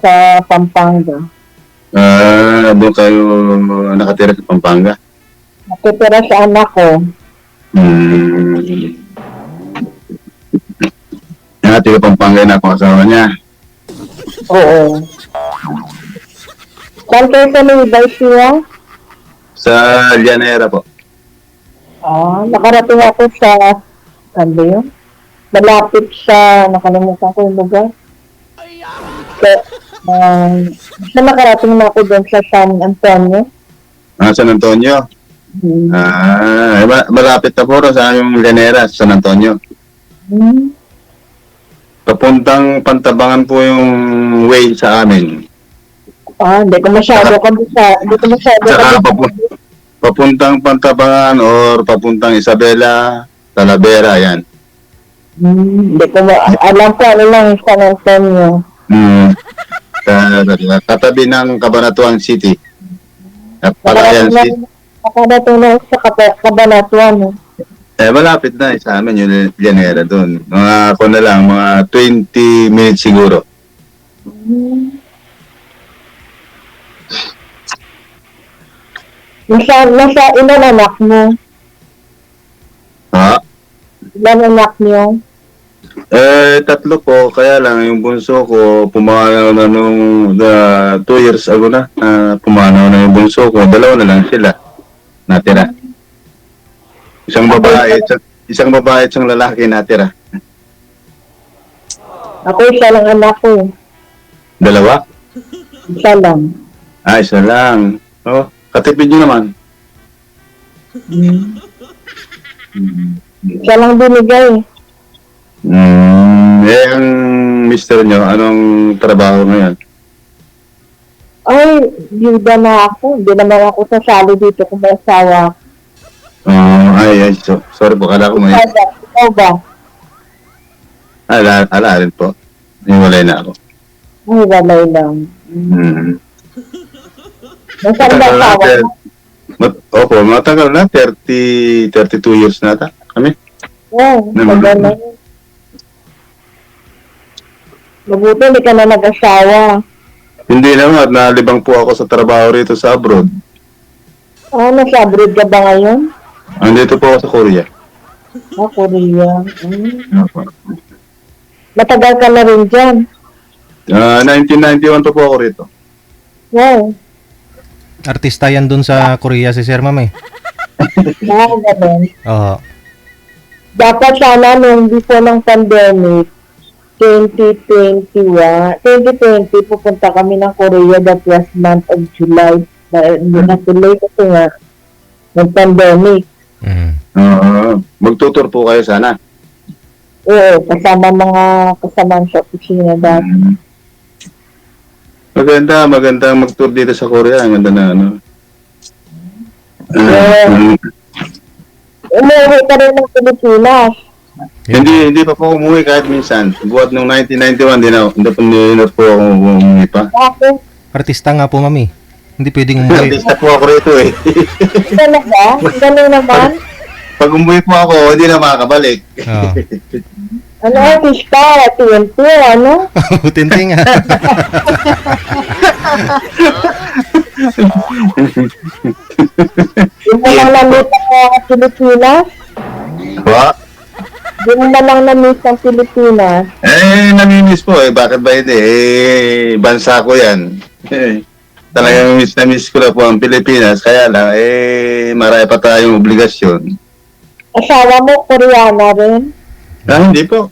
sa Pampanga. Doon kayo nakatira sa Pampanga? Nakitira sa anak ko. Taga Pampanga na ako asawa niya. Oo. Saan kayo sa Nueva Ecija? Sa Llanera po. Nakarating ako sa, ano ba yun? Malapit sa, nakalimutan ko yung lugar. Sa nakarating na ako doon sa San Antonio. San Antonio? Malapit na po sa yung Llanera, San Antonio. Papuntang Pantabangan po yung way sa amin. Hindi ko masyado Saka papuntang Pantabangan or papuntang Isabela, Talavera, yan. Hindi ko alam ko ano lang San Antonio. Katabi ng Cabanatuan City. Palayan City. Nakarating na sa Cabanatuan. Malapit na sa amin yung Llanera doon. Mga 20 minutes siguro. Nasa ilan anak mo? Ilan anak niyo? 3 po, kaya lang yung bunso ko pumanaw na nung 2 years ago na. Pumanaw na yung bunso ko. 2 na lang sila natira. Isang babae at isang lalaki natira. Ako isa lang anak ko. 2? Isa lang. Isa lang. Katipid nyo naman. Isa lang binigay. Ang mister nyo, anong trabaho ngayon? Ay, biyuda na ako. Hindi naman ako sasali dito kung may asawa. Sorry po, kala ko may... Ikaw ba? Ala rin po. Hiwalay na ako. Ay, walay lang. Nasaan ba asawa? Opo, matagal na. 32 years na ata kami. Tagal na yun. Mabuti, hindi ka na nag-asawa. Hindi naman, nalibang po ako sa trabaho rito sa abroad. Nasa abroad ka ba ngayon? Andito po ako sa Korea. Korea. Matagal ka na rin dyan. 1991 pa po ako rito. Wow. Artista yan dun sa Korea si Sir Ma'am eh. Ganun. Oo. Dapat sana nung before ng pandemic, 2020 pupunta kami ng Korea that was month of July. Hindi na tuloy kasi nga ng pandemic. Magtutur po kayo sana. Oo, kasama sa opisina dati. Maganda mag-tour dito sa Korea. Ang ganda na Umuwi ka rin ng Pilipinas. Hindi pa po umuwi kahit minsan. Buhat nung 1991, hindi na po ako umuwi pa. Bakit? Artista nga po, Mami. Hindi pwedeng umuwi. Artista po ako rito eh. Talaga? Ganun naman? Pag umuwi po ako, hindi na makakabalik. Oo. Ano, artista? TNT, ano? Tinting nga. Yung mo lang na-meet ang Pilipinas? Yung mo lang na-meet ang Pilipinas? Namimiss po eh. Bakit ba hindi? Bansa ko yan. Talagang miss ko na po ang Pilipinas. Kaya lang, marami pa tayong obligasyon. Asawa mo, Koreana rin? Hindi po.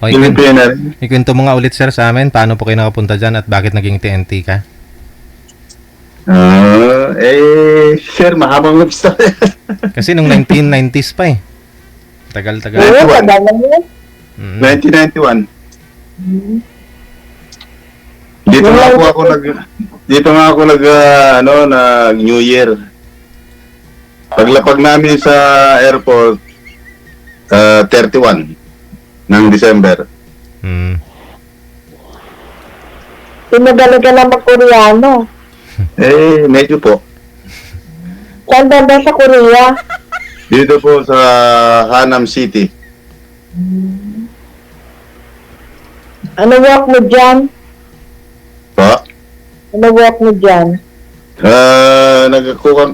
Pilipina rin. Ikwento mo nga ulit, Sir, sa amin. Paano po kayo nakapunta dyan at bakit naging TNT ka? Sir, mahabang story. Kasi nung 1990s pa eh. Tagal-tagal. Oo, tagal na yun. 1991. Dito nga ako nag New Year. Paglapag namin sa airport 31 ng December. Pinadala ka na mag-Koreano. Medyo po. Saan ba sa Korea? Dito po sa Hanam City. Ano work mo dyan? Ano work mo dyan?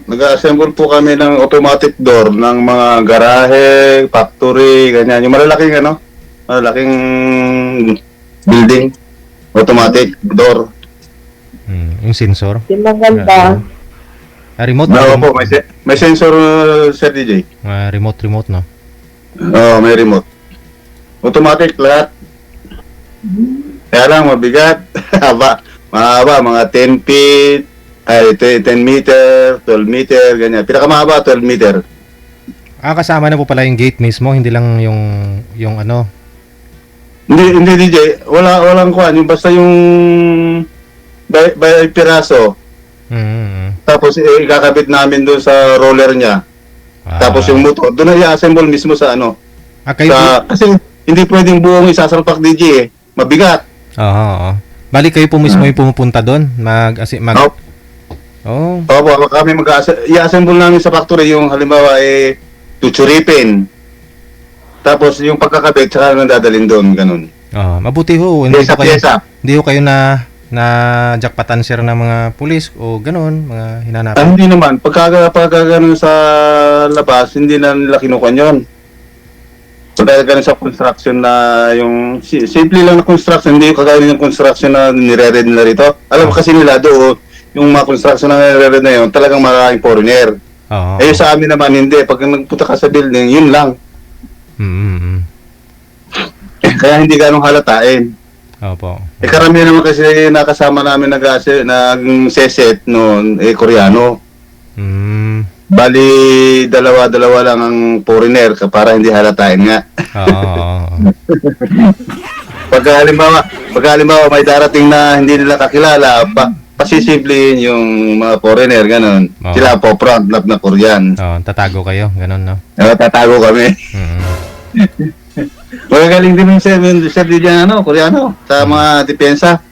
Nag-assemble po kami ng automatic door ng mga garahe, factory, ganyan. Yung malalaking building, automatic door. Yung sensor. Yung maganda. Remote. No, po, may sensor, Sir DJ. Remote, no? Oo, may remote. Automatic lahat. Kaya lang, mabigat. Mahaba, mga 10 feet, 10 meter, 12 meter, ganyan. Pinakamahaba, 12 meter. Kasama na po pala yung gate mismo, hindi lang yung ano. Hindi DJ, walang kuhan, yung basta yung by piraso. Tapos ikakabit namin doon sa roller niya. Tapos yung motor, doon na i-assemble mismo sa ano. Kayo Kasi hindi pwedeng buong isasalpak DJ eh. Mabigat. Oo. Bali kayo po mismo yung pumupunta doon, Oh. Opo, kami i-assemble namin sa factory yung halimbawa tutsuripin. Tapos yung pagkakabit saka dadalhin doon, ganun. Mabuti ho, hindi Pyesa. ho kayo na jackpatan sir ng mga pulis o ganun, mga hinanapan. Hindi naman, pagka ganun sa labas, hindi na nila kinukuha yun. Dahil ganun sa construction na yung simple lang na construction, hindi yung kagaya ng construction na nire-read nila rito. Alam mo kasi nila doon, yung mga construction na nire-read na yun, talagang maraming foreigner. Sa amin naman hindi, pag nagpunta ka sa building, yun lang. Kaya hindi ganong halatain. Opo. Karamihan naman kasi nakasama namin nag-seset noon, Koreano. Bali, dalawa-dalawa lang ang foreigner para hindi halatain nga. Pagka halimbawa may darating na hindi nila kakilala, pasisiblihin yung mga foreigner, ganun. Sila po front lap na Korean. Tatago kayo, ganun, no? Tatago kami. Magagaling din yung Sir DJ Koreano, sa mga depensa.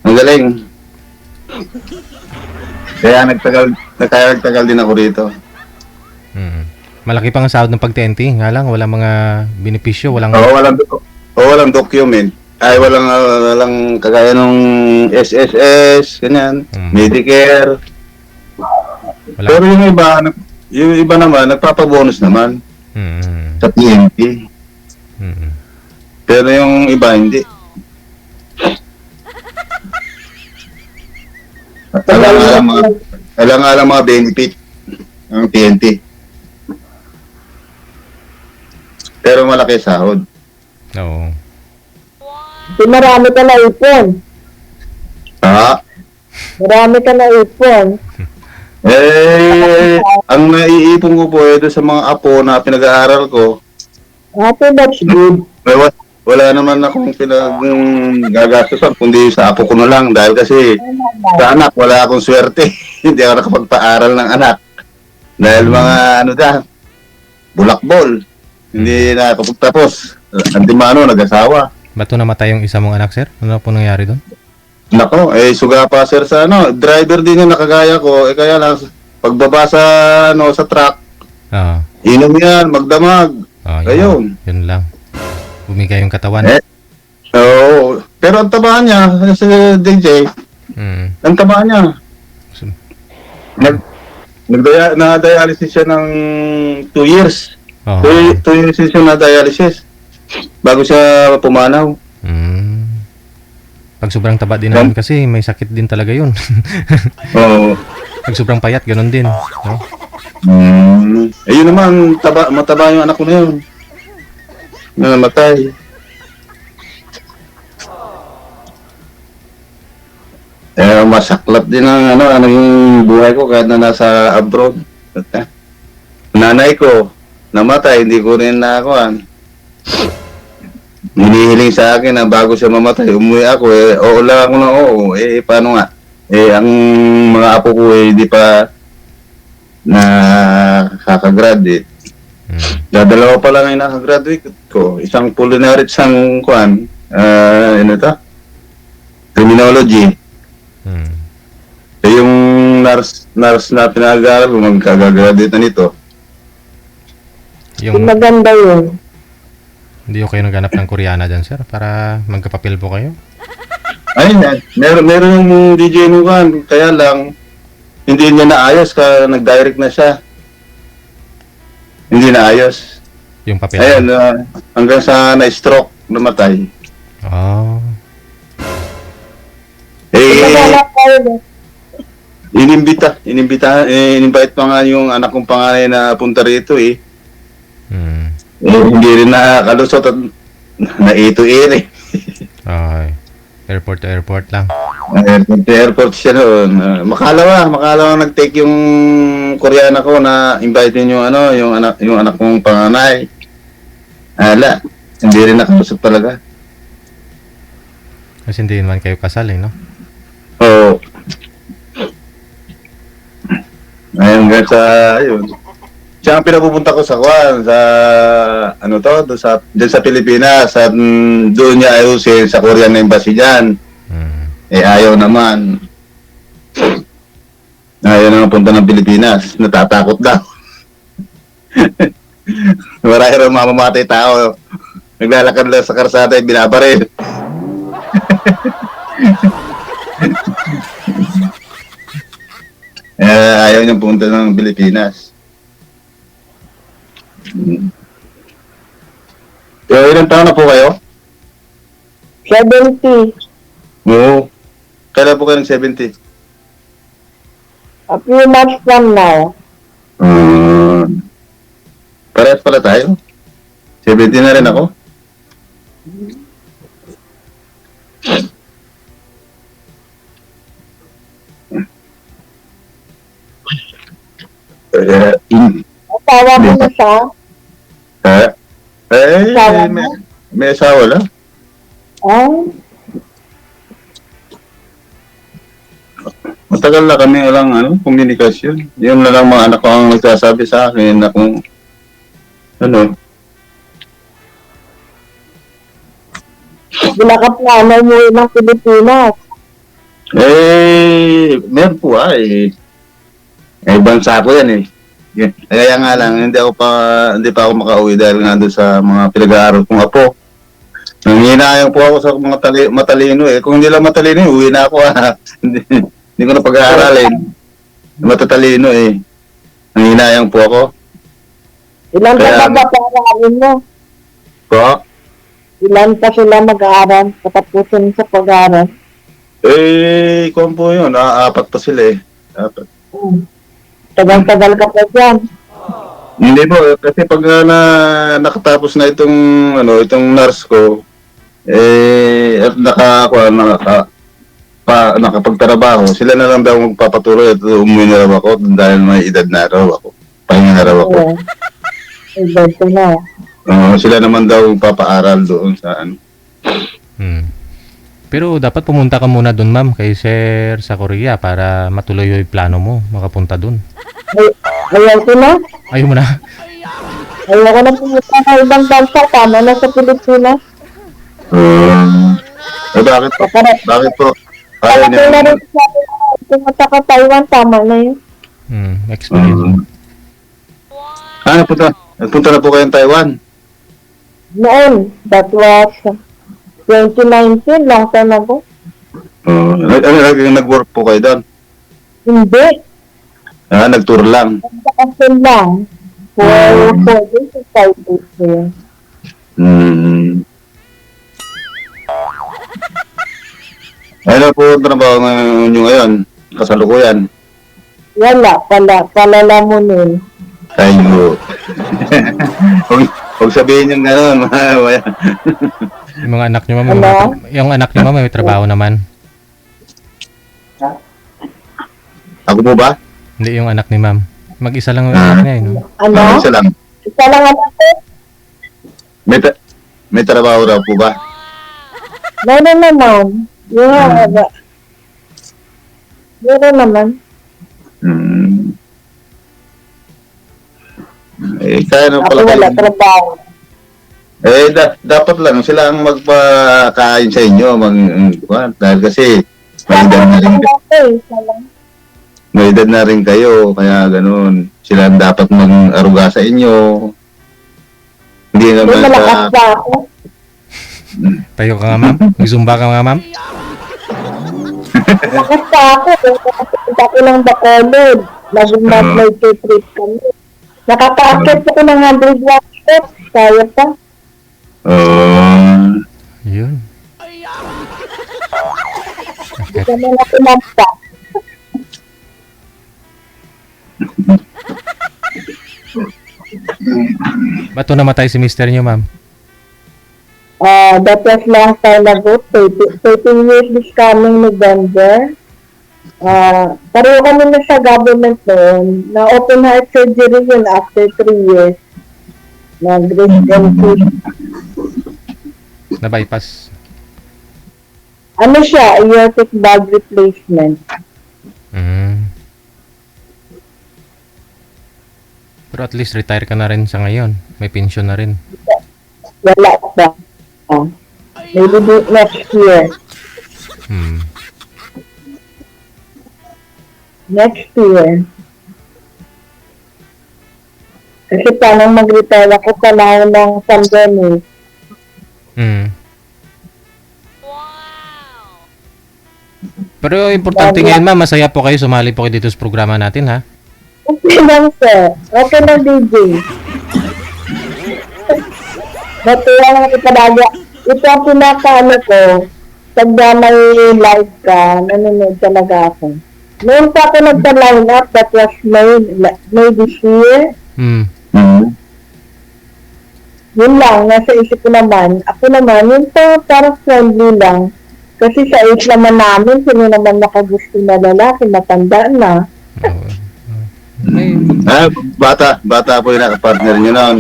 Magaling. Kaya nagtagal din ako rito. Malaki pang sahod ng pag-TNT, nga lang, walang mga benepisyo, walang document. Ay, walang kagaya nung SSS, ganyan, Medicare. Pero yung iba naman, nagpapabonus naman sa TNT. Pero yung iba, hindi. Alang mga benefit ng TNT. Pero malaki sahod. Oo. Marami ka na ipon. Marami ka na ipon. Ang naiipon ko po doon sa mga apo na pinag-aaral ko. That's good. Wala naman akong pinag-gagastusan kundi sa apo ko na lang dahil kasi sa anak wala akong swerte. Hindi ako nakapagpaaral ng anak. Dahil mga bulakbol. Hindi na tapos. Nag-asawa. Ba't namatay yung isa mong anak, sir? Ano po nangyari doon? Nako, suga pa sir sa driver din yung nakagaya ko. Kaya lang, pagbaba sa truck, inom yan, magdamag. Ayun. Yun lang. Bumigay yung katawan. Pero ang tabaan niya, si DJ, ang tabaan niya. Na-dialysis siya ng 2 years. 2 years siya na-dialysis. Bago siya pumanaw. Pag sobrang taba din naman kasi, may sakit din talaga yun. Pag sobrang payat, ganun din. No? Yun naman, mataba yung anak ko na yun. Na namatay. Masaklap din ang yung buhay ko kahit na nasa abroad. Nanay ko, namatay, hindi ko rin nakuhan. Hinihiling sa akin na bago siya mamatay, umuwi ako, oo lang ako na oo. Paano nga? Ang mga apo ko hindi pa nakakagraduate. Dalawa pa lang ay nakagraduate ko. Isang culinary, isang criminology. Yung nurse na pinag-aaral ko, magkagagraduate na nito. Yung maganda yun. Hindi ko kayo naghanap ng Koreana dyan, sir? Para magkapapil po kayo? Ayun na, meron yung DJ Nukan, kaya lang, hindi niya naayos, nag-direct na siya. Hindi naayos. Yung papel. Ayun, hanggang sa na-stroke, namatay. Oh. Wala kayo. Inimbite pa nga yung anak kong panganay na punta rito eh. Hmm. Hindi rin nakakalusot at na-ito-in eh. Okay. Airport to airport lang. Airport siya noon. Makalawa nag-take yung Koreana ko na invite yung yung anak kong panganay. Ala, hindi rin nakalusot talaga. Kasi hindi naman kayo kasal no? Oo. Ayun, hanggang sa, ayun. Siya ang pinapupunta ko sa dyan sa Pilipinas, at doon niya ayusin sa Korean Embassy dyan. Ayaw naman. Ayaw naman punta ng Pilipinas. Natatakot daw. Marami rin mamamatay tao. Naglalakad lang sa karsada, binabaril. Ayaw niyang punta ng Pilipinas. So, ilang taon na po kayo? 70. Oo. Kailan po kayo ng 70? A few months from now. Parehas pala tayo. 70 na rin ako. Asawa mo na siya? Asawa mo? May asawa lang. Oh, Matagal na kami walang komunikasyon. Yun na lang mga anak ko ang nagsasabi sa akin na kung wala ka plano mo ng Pilipinas. Meron po bansa ko yan eh. Kaya nga lang, hindi pa ako makauwi dahil nga doon sa mga pinag-aaral kong apo. Nanghinayang po ako sa mga matalino eh. Kung hindi lang matalino, uwi na ako Hindi ko na pag-aaralin. Matatalino eh. Nanghinayang po ako. Ilan pa mag-aaral mo? Po? Ilan pa sila mag-aaral? Katapusin sa pag-aaral? Kung po yun, apat pa sila eh. Apat. Tagal-tagal ka pa dyan. Hindi po, kasi pag nakatapos na itong nurse ko, at nakapagtrabaho, sila na lang daw magpapatuloy at umuwi na raw ako dahil may edad na raw ako. Pahinga na raw ako. Edad ko na. Sila naman daw papaaral doon sa Pero dapat pumunta ka muna doon, ma'am, kay Sir sa Korea para matuloy yung plano mo, makapunta doon. Ayaw ko na. Ayaw mo na? Ayaw ko na pumunta sa ibang bansa. Tama na sa Pilipinas. Bakit po? Bakit po? Ayaw Ayaw na niya. rin sa pumunta ka Taiwan. Tama na yun. Experience. Nagpunta na po kayong Taiwan? Noon, that was 2019, long time ago. Nag-work po kayo doon? Hindi. Nag-tour lang? Nagkakasin lang. For 4 days or 5 days na yun. Ano po ang trabaho nyo ngayon? Kasalukuyan? Wala, palalamunin. Tayo. Huwag sabihin yung gano'n. Yung mga anak niyo, ma'am, Ano? yung anak niyo, ma'am, may trabaho naman. Ako po ba? Hindi yung anak ni ma'am. Mag-isa lang yung anak niya, no? Ano? Isa lang. Isa lang anak ko. May trabaho raw po ba? Meron naman. Yeah. Meron naman. Kaya na Ako pala wala kayo. trabaho. Dapat lang sila ang magpakain sa inyo. Dahil kasi may edad na rin, may edad na rin kayo. Kaya ganun. Sila ang dapat mag-aruga sa inyo. Hindi May naman malakas sa... pa ako. Tayo ka nga, ma'am. Mag-zumba ka nga, ma'am. Nakasta ako. Nakasta ako ng Bacolod. Nag-night trip kami. Nakaka-akit ako ng 100 watts. Kaya pa. Yun. Hindi ka na natinampa. Ba't namatay si mister nyo, ma'am? That was long time ago. 13 years this coming November. Pareho kami na sa government noon. Na open heart surgery yun after 3 years. Nag-residential. Na-bypass. Ano siya? Aortic valve replacement. Pero at least retire ka na rin sa ngayon. May pension na rin. Wala pa. Maybe next year. Next year. Kasi paano mag-retire ako panahon ng pandemic. Pero importante ngayon, ma'am, masaya po kayo. Sumali po kayo dito sa programa natin, ha? Okay lang, sir. Okay lang, DJ. Natuwa lang ito talaga. Ito ang pinakaano ko. Pagka may live ka, nanonood talaga ako. Noon pa ako nagpa-line up, that was May this year. Yun lang, nasa isip ko naman. Ako naman, yun pa parang friendly lang. Kasi sa age naman namin, sino naman nakagusto na lalaki, matanda na. Bata po yung nakapartner nyo noon.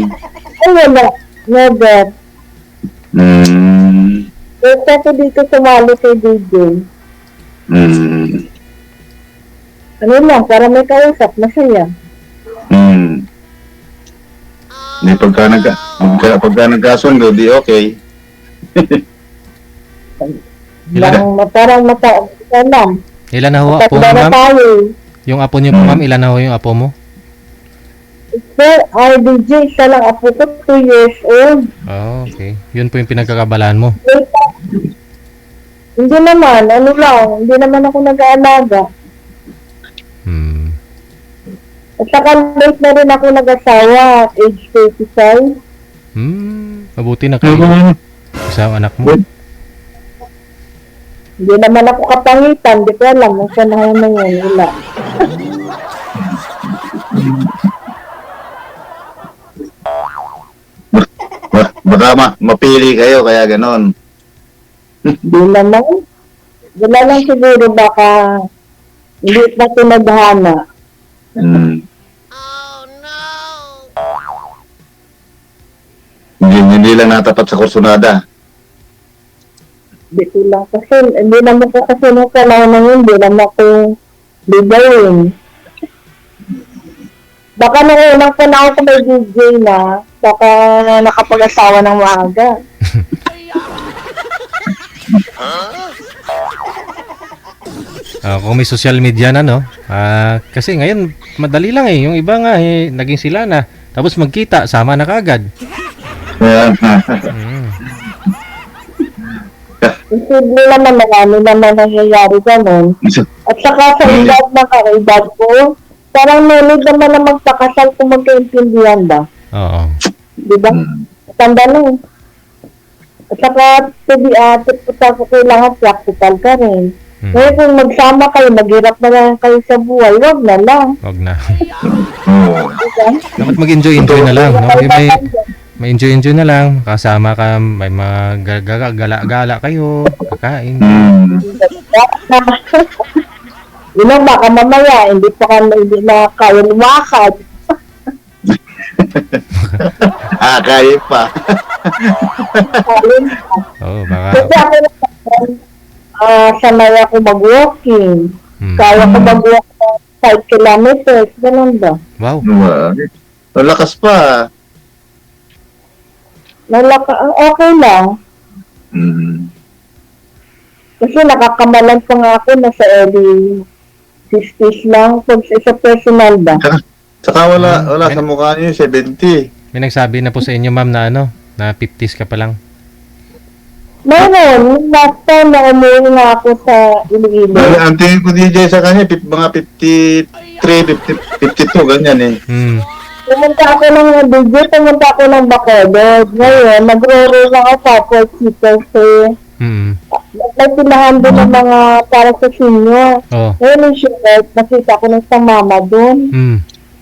Ay, wala. Never. Basta ko dito sumali kay DJ. Ano lang, para may kausap, masaya. Hindi pagka nagkasundo, di okay. Parang alam. Ilan na ho apo mo, Tatlo na ma'am? tayo. Yung apo niyo po, ma'am, ilan na ho yung apo mo? Sir, DJ, siya lang apo ko, 2 years old. Oh, okay. Yun po yung pinagkakabalaan mo. Hindi naman, ano lang, hindi naman ako nag-aalaga. At saka late na rin ako nag-asawa, age 35. Mabuti na kayo. Isa ang anak mo. Hindi naman ako kapangitan, di ko alam, nasa na yun, wala. Baka mapili kayo, kaya ganon. Hindi naman. Wala lang siguro baka hindi pa tinadhana. Hindi lang natapat sa kursunada. Hindi ko lang kasi, hindi naman ko kasi nung panahon na yun, hindi naman ako bigawin. Baka nung unang panahon ko may DJ na, baka nakapag-asawa ng maaga. Kung may social media na, no? Kasi ngayon, madali lang eh. Yung iba nga, naging sila na. Tapos magkita, sama na kagad. Imposible naman, marami naman nangyayari ganun. At saka sa edad ng kaedad ko, parang nunod naman na magpakasal kung magkaintindihan ba? Oo. Diba? Tanda na eh. At saka, kailangan practical ka rin. Ngayon kung magsama kayo, maghirap na lang kayo sa buhay, wag na lang. Wag na. Diba? Dapat mag-enjoy na lang. No? May enjoy na lang. Kasama ka, may mga gala kayo, kakain. Yun lang, baka mamaya, hindi na kaya lumakad. Kaya pa. Oo, baka. Kasi ako naman, sanay ako mag-walking. Kaya ko mag-walk 5 kilometers, ganun ba? Wow. Lakas pa. Okay lang. Kasi nakakamalan pa nga ako, nasa early 60s lang. Pag sa personal ba? Saka wala sa mukha niyo 70. May nagsabi na po sa inyo, ma'am, na na 50s ka pa lang. Mayroon, last time na umuwi nga ako sa Iloilo. Ang tingin ko DJ sa kanya, mga 53, 52, ganyan eh. Pumunta ako ng DJ, pumunta ako ng Bacolod. Ngayon, nagro-roll ako sa Fort City kasi may tinahan doon ng mga para sa senior. Oh. Ngayon yung short, nakita ko ng isang mama doon.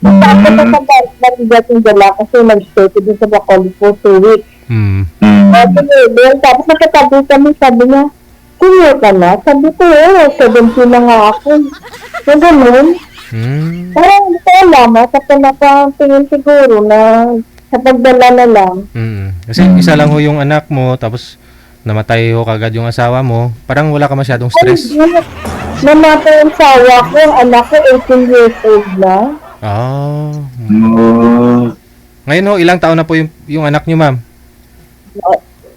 Punta ako sa pagkakas ng dating dala kasi nag-stay ko doon sa Bacolod for 2 weeks. Tapos nakatabi kami, sabi niya, senior ka na? Sabi ko, 17 na nga ako. Yung ganun. Parang hindi ko alam, sa pinakatingin siguro na sa pagdala na lang. Kasi isa lang ho yung anak mo, tapos namatay ho kagad yung asawa mo, parang wala ka masyadong stress. Namatay yung sawa ko, anak ko 18 years old na. Ngayon ho, ilang taon na po yung anak niyo, ma'am?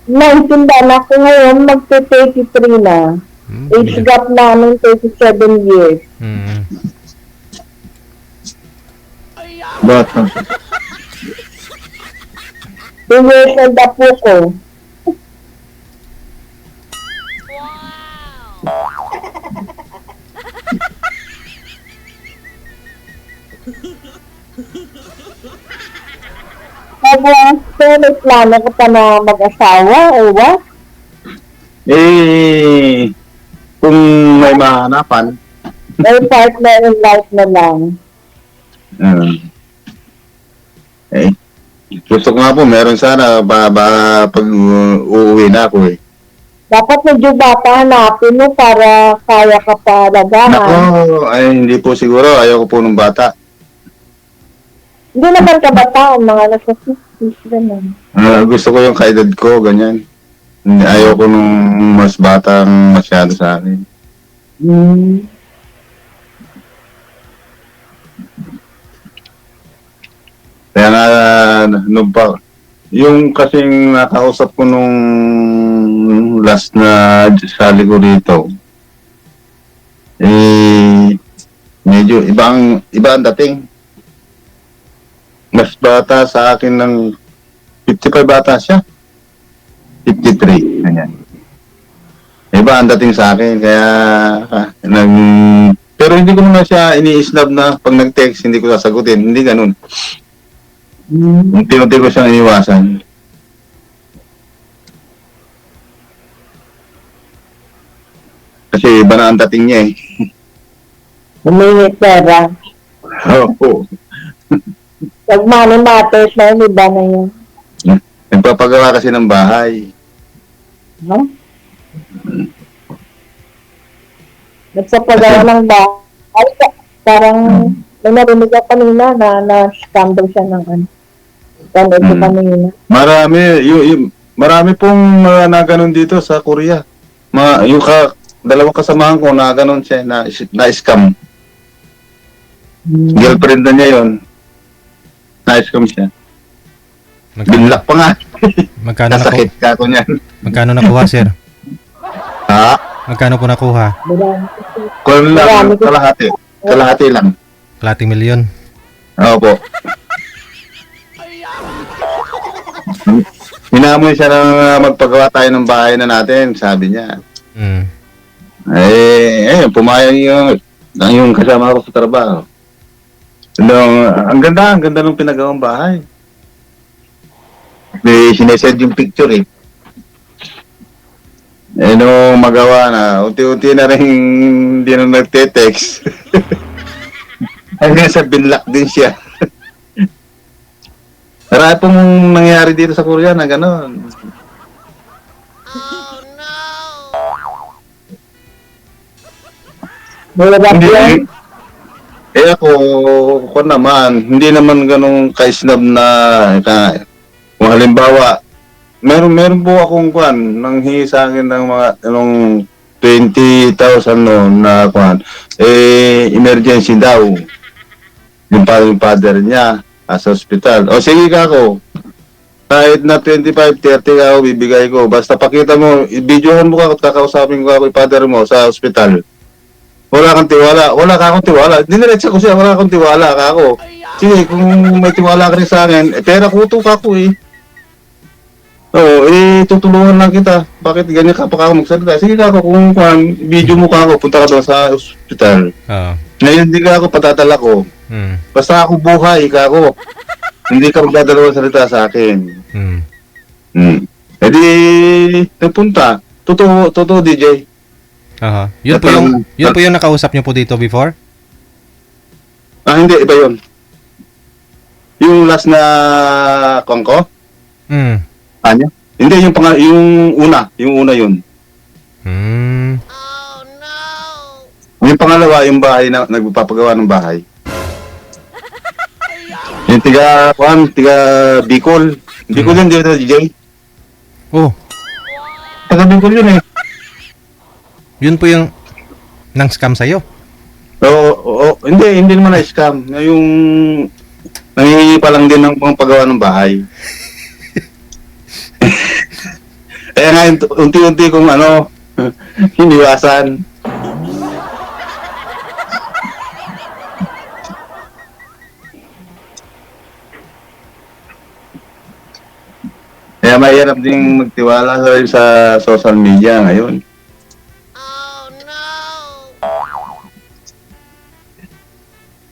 19 na anak ko ngayon, magte-33 na. Age gap namin 37 years. Bata. 2 years old na po ko. May plano ko pa na mag-asawa o what? Kung may mahanapan. May partner in life na lang. Gusto ko nga po, meron sana pag uuwi na ako eh. Dapat medyo bata hanapin mo para kaya ka pa lagahan. Nako, hindi po siguro. Ayoko po ng bata. Hindi naman kabataan, mga nasa 50s ganun. Gusto ko yung kaedad ko, ganyan. Ayoko nung mas batang masyado sa akin. Kaya nga, yung kasing nakausap ko nung last na sali ko rito, medyo iba ang dating. Mas bata sa akin ng 55 bata siya. 53, ganyan. Iba ang dating sa akin, kaya pero hindi ko naman siya ini-snub na pag nag-text, hindi ko sasagutin. Hindi ganun. Unti-unti ko siyang iniwasan. Kasi iba na ang dating niya eh. Humingi pera. Oo. Pag money matters na yun, iba na yun. Nagpapagawa kasi ng bahay. No? Nagpapagawa ng bahay. Parang may narinig ako kanina na-scam daw siya ng ano. Panood ko kanina. Marami pong na ganun dito sa Korea. Yung dalawang kasamahan ko na ganun siya, na-scam. Girlfriend na niya yun. Na-scam siya. Binlock pa nga. Nasakit ka ko niyan. Magkano nakuha, sir? Ha? Magkano po nakuha? Kung lang, kalahati. Kalahati lang. Kalating milyon. Oo po. Hinamoy siya na magpagawa tayo ng bahay na natin, sabi niya. Pumayag yung kasama ko sa trabaho. Ang ganda ng pinagawang bahay. May sinesend yung picture eh. Nung magawa na, unti-unti na rin hindi na nagte-text. Hanggang sa binlock din siya. Marami pong nangyari dito sa Korea na gano'n. Hindi. Ako naman, hindi naman ganong ka-snub na kung halimbawa, meron po akong nanghingi sa akin ng mga 20,000 noon na emergency daw. Yung father niya sa ospital. O sige ka ako. Kahit na 25, 30 ka ako, bibigay ko. Basta pakita mo, i-videohan mo ka at kakausapin ko ako yung father mo sa ospital. Wala kang tiwala. Wala ka akong tiwala. Diniretsa ko siya, wala kang tiwala ka ako. Sige, kung may tiwala ka rin sa akin, pera kuto ka ako eh. Oo, tutulungan lang kita. Bakit ganyan ka pa ako magsalita? Sige ka ako, kung video mo ka ako, punta ka doon sa ospital. Oo. Ngayon, hindi ka ako patatala ko. Mm. Basta ako buhay, ka ako. Hindi ka magdadalawang salita sa akin. Mm. E di, nagpunta. Totoo, DJ. Aha. Yun po yung nakausap niyo po dito before? Hindi, iba yun. Yung last na kongko? Mm. Ano? Hindi, yung una yun. Mm. Yung pangalawa, yung bahay na nagpapagawa ng bahay. Yung tiga Bicol. Bicol yun, di ba, DJ? Oh, Taga Bicol yun eh. yun po yung nang scam sa'yo. Oo, hindi naman na-scam. Yung nangihingi pa lang din ng paggawa ng bahay. Kaya nga, unti-unti kong hiniwasan. Kaya mahirap din magtiwala sa social media ngayon.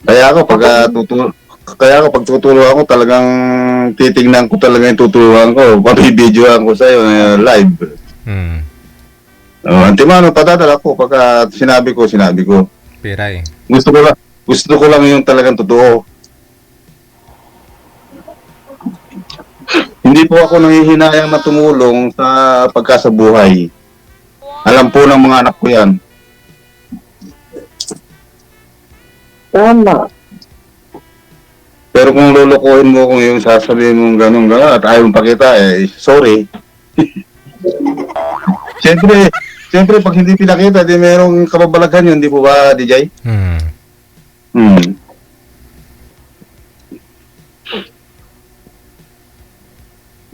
Kaya ako pag tutulungan ko talagang titingnan ko talaga yung tutulungan ko. Papibidyoan ko sa iyo live. Mm. Antimano patadala ko pagka sinabi ko. Pira eh. Gusto ko lang yung talagang totoo. Hindi po ako nanghihinayang na tumulong sa pagkasabuhay. Alam po ng mga anak ko yan. Tama. Pero kung lulukuhin mo kung yung sasabihin mong gano'n at ayaw mong pakita, sorry. Siyempre, pag hindi pinakita, di merong kababalaghan yun, di po ba, DJ?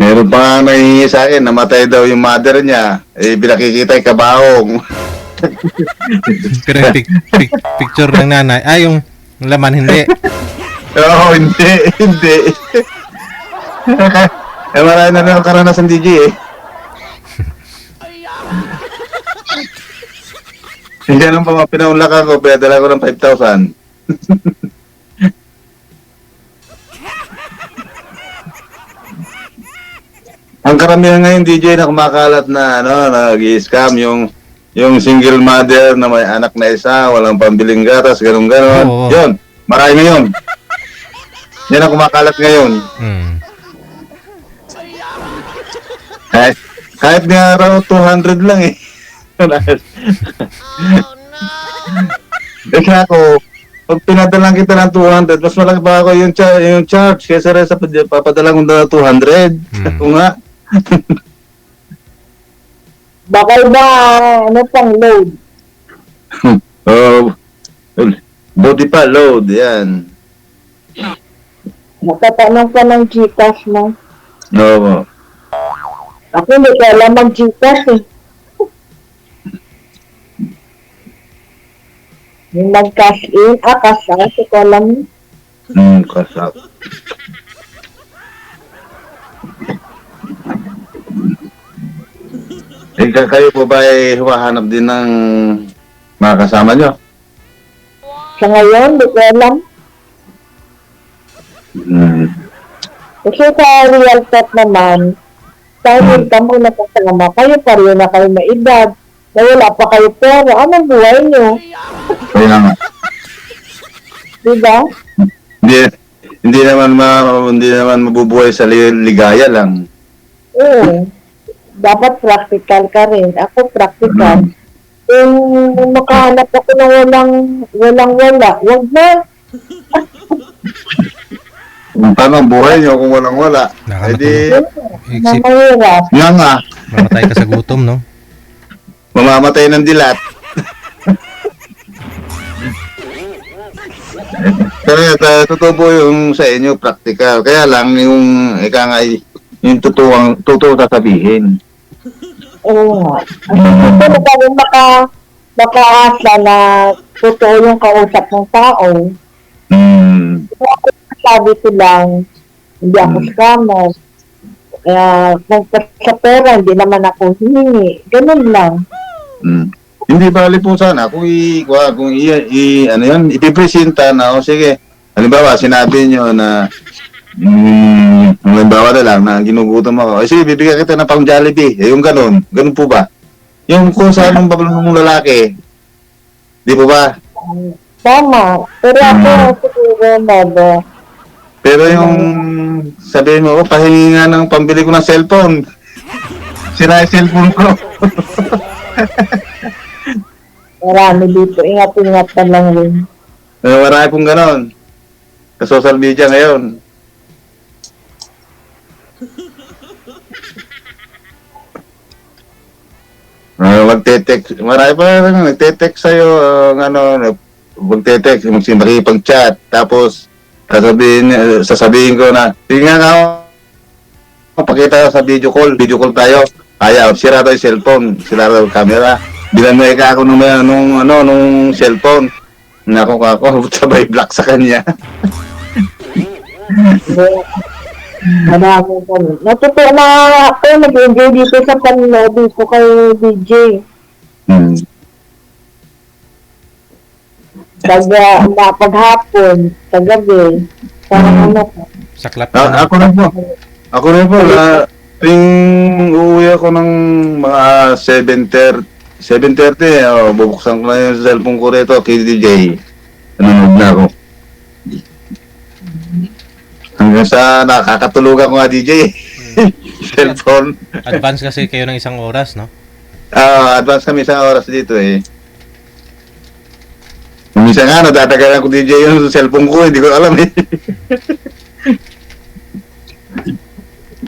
Meron pa nga nangihingi sa akin, namatay daw yung mother niya. Pinakikita yung kabahong. Pero yung picture ng nanay, yung laman hindi. Oo, hindi. Marami na rin ang karanasan, DJ eh. Hindi naman pa pinaunlak ako, pinadala ko ng 5,000. Ang karamihan ngayon, DJ, na kumakalat na nag-i-scam yung single mother na may anak na isa, walang pambiling gatas, ganun-ganon. Oo. Yun, marami ngayon. Yan ang kumakalat ngayon. Kahit nga raw 200 lang eh. Kaya ako, pag pinadalang kita ng 200, mas malaki pa ako yung charge kaysa rin sa papadala kong na 200. Kung nga. Bakal ba, pang load? Buti pa, load, yan. Nakatanong ka ng Gcash mo. Oo. Ako hindi ko alam mag-Gcash eh. Yung nag-cash in, cash out, hindi ko alam. Kasap. Kayo po ba ay humahanap din ng mga kasama nyo? Sa ngayon, hindi ko alam. Kasi sa real talk naman, dahil ka mo nakasama, kayo pa rin na kayo may edad, na wala pa kayo pera, anong buhay nyo? Kaya nga. Diba? Hindi naman mabubuhay sa ligaya lang. Oo. Dapat practical ka rin. Ako practical. Kung makahanap ako ng walang-wala, wag na. Paano ang buhay nyo kung walang-wala? Nakakalap Edi, Mahirap. nga. mamatay ka sa gutom, no? Mamamatay ng dilat. Kaya totoo po yung sa inyo, practical. Kaya lang yung yung totoo sasabihin. Oo nga. Ito na kami makaasa na totoo yung kausap ng tao. Sabi ko lang, hindi ako scammer. Kung sa pera, hindi naman ako hihingi. Ganun lang. Hindi bali po sana kung ano yun, ipipresenta na o sige. Halimbawa, sinabi nyo na halimbawa na lang na ginugutom ako. Ay sige, bibigyan kita ng pang Jollibee. Yung ganun. Ganun po ba? Yung kung saan ang babalong mong lalaki. Di po ba? Tama. Pero ako, siguro, Baba. Pero yung sabihin mo, pahingi nga ng pambili ko ng cellphone. Sira yung cellphone ko. Marami dito. Ingat-ingat ka lang rin. Marami pong ganon. Sa social media ngayon. Magte-text. Marami pa nagte-text sa'yo. Magte-text. Makikipag-chat. Tapos, sasabihin ko na, tingnan nga ako. Pakita sa video call. Video call tayo. Ayaw. Sira tayo yung cellphone. Sira tayo yung camera. Binanay ka ako nung cellphone. Nako, sabay black sa kanya. Marami ka rin. Natutuwa na ako. Nag-enjoy dito sa panonood ko kay DJ. Paghapon, sa gabi. Parang ano ko. Saklap Ako rin po. Tuwing uuwi ako ng mga 7:30, bubuksan ko na yung cellphone ko rito, KDJ. Nanonood na ako. Hanggang sa nakakatulugan ko nga, DJ. Cellphone. Advance kasi kayo ng isang oras, no? Advance kami isang oras dito eh. Minsan nga, nadadagalan ko DJ yung cellphone ko, hindi ko alam eh.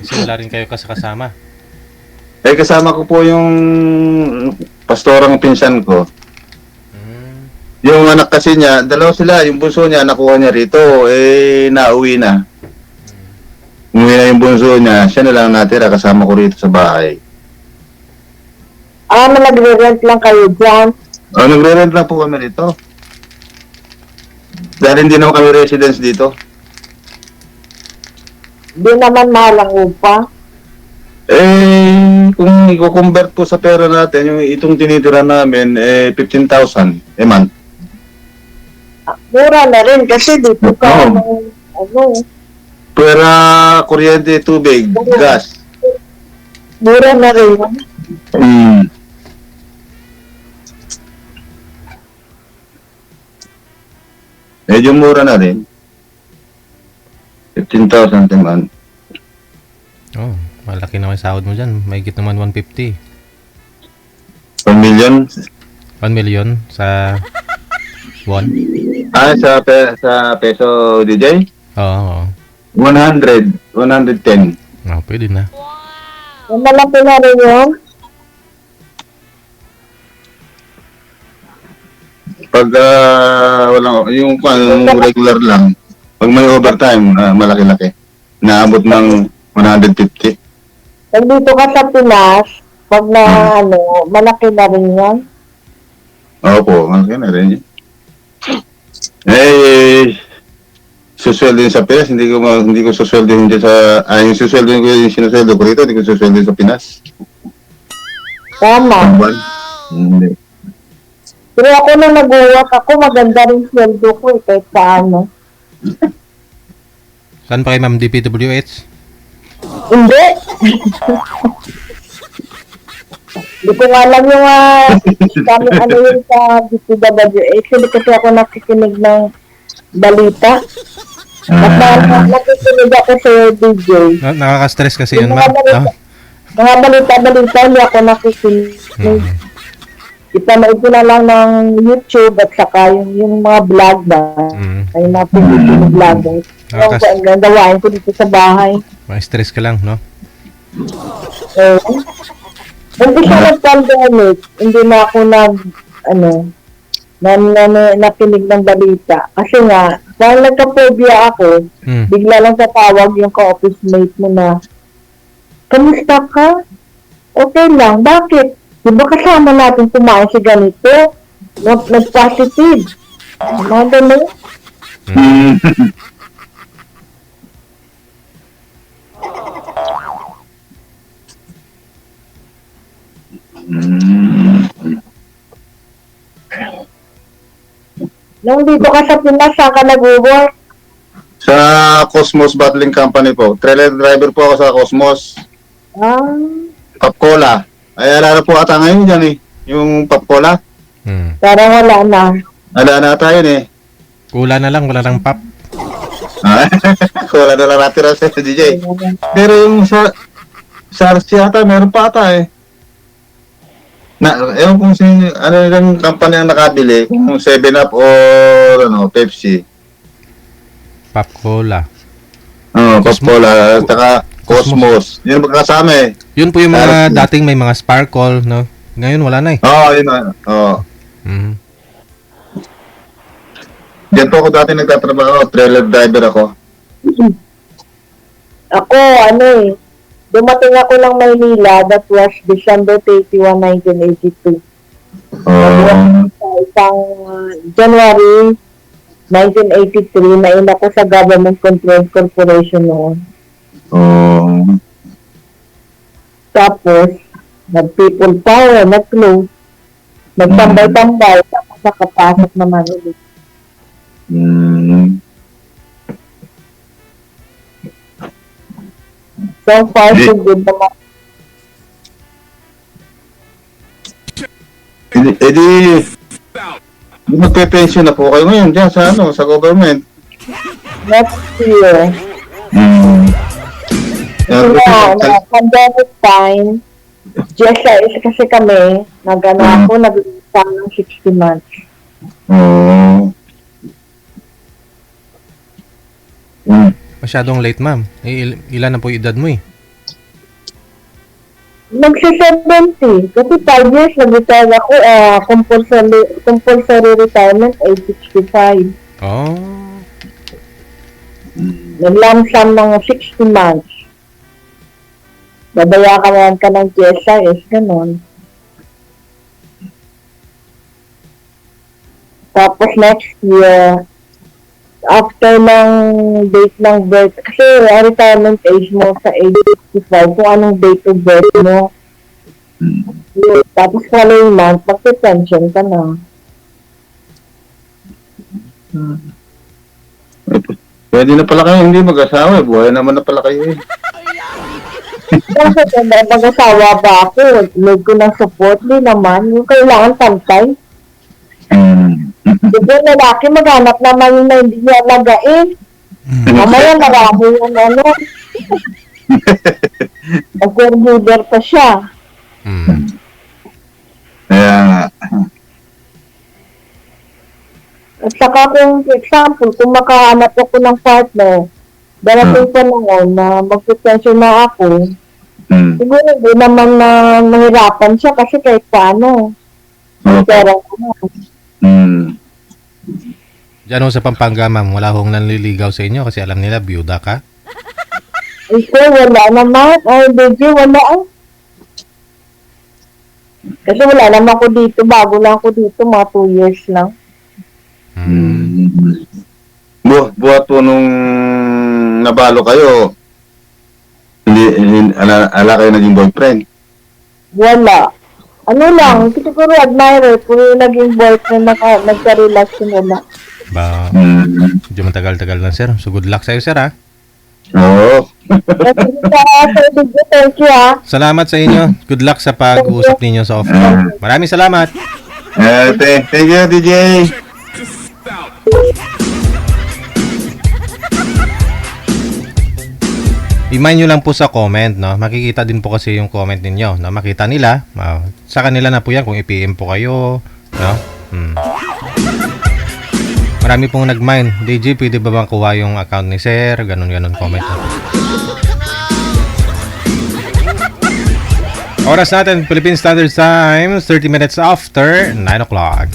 Kasi wala rin kayo kasama. Kasama ko po yung pastorang pinsan ko. Yung anak kasi niya, dalawa sila, yung bunso niya, nakuha niya rito, nauwi na. Umuwi na yung bunso niya, siya na lang natira, kasama ko rito sa bahay. Nagre-rent lang kayo dyan. Nagre-rent lang po kami rito. Dahil hindi naman kami residence dito. Di naman mahal ang upa. Kung i-convert po sa pera natin, yung itong tinitira namin, 15,000 a month. Mura na rin kasi dito ka Pera, kuryente, tubig, gas. Mura na rin. Medyo mura na rin. 15,000 a month. Oh, malaki naman yung sahod mo dyan. May git naman 150. 1 million? 1 million sa won. Sa peso, DJ? Oo. 100, 110. Pwede na. Malaki na rin yun. Pag yung regular lang, pag may overtime, malaki-laki. Naabot ng 150. Pag dito ka sa Pinas, pag malaki na rin yan. Opo, malaki na rin yun. Susweldo din sa Pinas, hindi ko susweldo din sa, yung susweldo ko, yung sinusweldo ko rito, hindi ko susweldo sa Pinas. Tama. Hindi. Pero ako na nag-work ako, maganda rin sweldo ko kahit paano. Saan pa kayo, ma'am? DPWH? Hindi. Hindi ko nga alam yung kami ano yun sa DPWH. Hindi kasi ako nakikinig ng balita. At nakikinig ako sa DJ. Nakaka-stress kasi yun, ma'am. Mga balita, hindi ako nakikinig. Ipanood ko na lang ng YouTube at saka yung mga vlog ba. Ay mga Pilipino vloggers. Ang gawain ko dito sa bahay. Ma-stress ka lang, no? Hindi siya nag-pandemic, hindi na ako nakinig ng balita. Kasi nga, dahil nagka-phobia ako, bigla lang tatawag yung ka-office mate mo na, kamusta ka? Okay lang, bakit? Di ba kasama natin kumain si ganito? Nag-positive. Mga ganun. Mm. Nung dito ka sa Pinas, saan ka nag-work? Sa Cosmos Bottling Company po. Trailer driver po ako sa Cosmos. Ah, Pop-Cola. Ay, alala po ata ngayon dyan eh. Yung Pop-Cola. parang wala na. Ala na tayo eh. Kula na lang, wala nang pop. Ah, Cola na lang natira sa DJ. Pero yung sa RC ata, meron pa ata eh. Ewan kung ano yung company ang nakabili, kung 7-Up or Pepsi. Pop Cola. Pop-Cola, at saka Cosmos. Yun magkasama eh. Yun po yung mga RC. dating may mga sparkle, no? Ngayon wala na eh. Yun na. Mhm. Diyan po ako dati nagtatrabaho, trailer driver ako. Ako, dumating ako ng Maynila, that was December 31, 1982. Sa isang January 1983, nain ako sa Government Control Corporation noon. Tapos, nag-people power, nag-close, nagtambay-tambay, tapos nakapasok naman ulit. So far, so good naman. Magpe-pension na po kayo ngayon dyan sa government. Next year, pandemic time, GSIS kasi kami, nag-isa ng 60 months. Masyadong late, ma'am. Ilan na po yung edad mo eh? Magsa-70. Kasi 5 years nag-retire ako, compulsory retirement ay 65. Oh. Nag-lump-sum ng 60 months. Babayakan ka ng GSIS, ganun. Tapos next year, after ng date ng birth, kasi retirement age mo sa age 65, kung anong date of birth mo. Tapos following month, magpe-pension ka na. Pwede na pala kayo hindi mag-asawa. Buhay naman na pala kayo eh. Kasi kung mag-asawa ba ako, need ko ng support, di naman. Yung kailangan pantay. Diba lalaki, maghanap naman yung na hindi niya alagain. Mamaya marami yung mag-order pa siya. Kaya nga. At saka kung, for example, kung makahanap ako ng partner, darating pa noon na mag-pension na ako, siguro hindi naman na mahirapan siya kasi kahit paano. Pera ko na. Diyan ho sa Pampanga, ma'am, wala hong nanliligaw sa inyo kasi alam nila, byuda ka. Ito, wala naman. Ay, baby, wala. Kasi wala naman ako dito. Bago lang ako dito. Mga 2 years lang. Buhat po nung nabalo kayo, hindi ala kayo naging boyfriend. Wala. Ano lang, siguro admirer. Kung yung naging boyfriend, nagka-relasyon wala. Ba, medyo matagal-tagal na, sir. So, good luck sa'yo, sir, ha? Oo. Thank you, ha. Salamat sa inyo. Good luck sa pag-uusap ninyo sa office. Maraming salamat. Thank you, DJ. I-mind nyo lang po sa comment, no? Makikita din po kasi yung comment ninyo, no? Makita nila. Sa kanila na po yan kung i-PM po kayo, no? Marami pong nag-mind. DJ, pwede ba bang kuha yung account ni sir? Ganon-ganon comment. Oras natin, Philippine Standard Time, 30 minutes after 9 o'clock.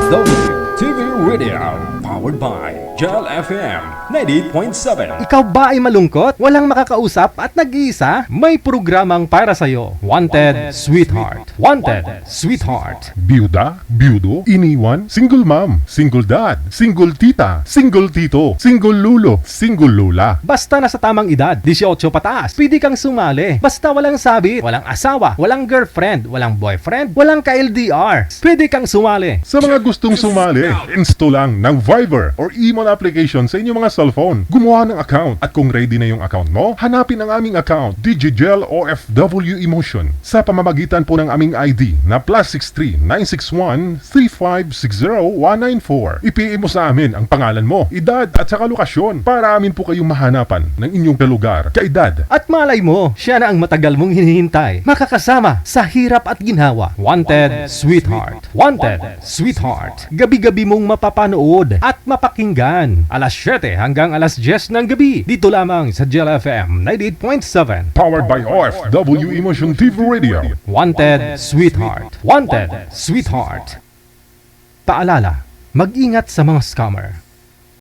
RWTV Radio, Powered by Gel FM 98.7. Ikaw ba ay malungkot? Walang makakausap at nag-iisa? May programang para sa'yo. Wanted Sweetheart. Wanted Sweetheart. Byuda, byudo, iniwan, single mom, single dad, single tita, single tito, single lulo, single lula. Basta nasa tamang edad, 18 pataas, pwede kang sumali. Basta walang sabit, walang asawa, walang girlfriend, walang boyfriend, walang ka-LDR. Pwede kang sumali. Sa mga gustong sumali, install lang ng Viber or email application sa inyong mga cellphone. Gumawa ng account at kung ready na yung account mo, hanapin ang aming account, DigiGel OFW Emotion, sa pamamagitan po ng aming ID na +63 961 3560 194. I-PM mo sa amin ang pangalan mo, edad at saka lokasyon para amin po kayong mahanapan ng inyong kalugar, kaedad. At malay mo, siya na ang matagal mong hinihintay. Makakasama sa hirap at ginhawa. Wanted Sweetheart. Wanted Sweetheart. Gabi-gabi mong mapapanood at mapakinggan. Alas 7 hanggang alas 10 ng gabi. Dito lamang sa Gel FM 98.7. Powered by OFW Emotion TV Radio. Wanted Sweetheart. Wanted Sweetheart. Paalala, mag-ingat sa mga scammer.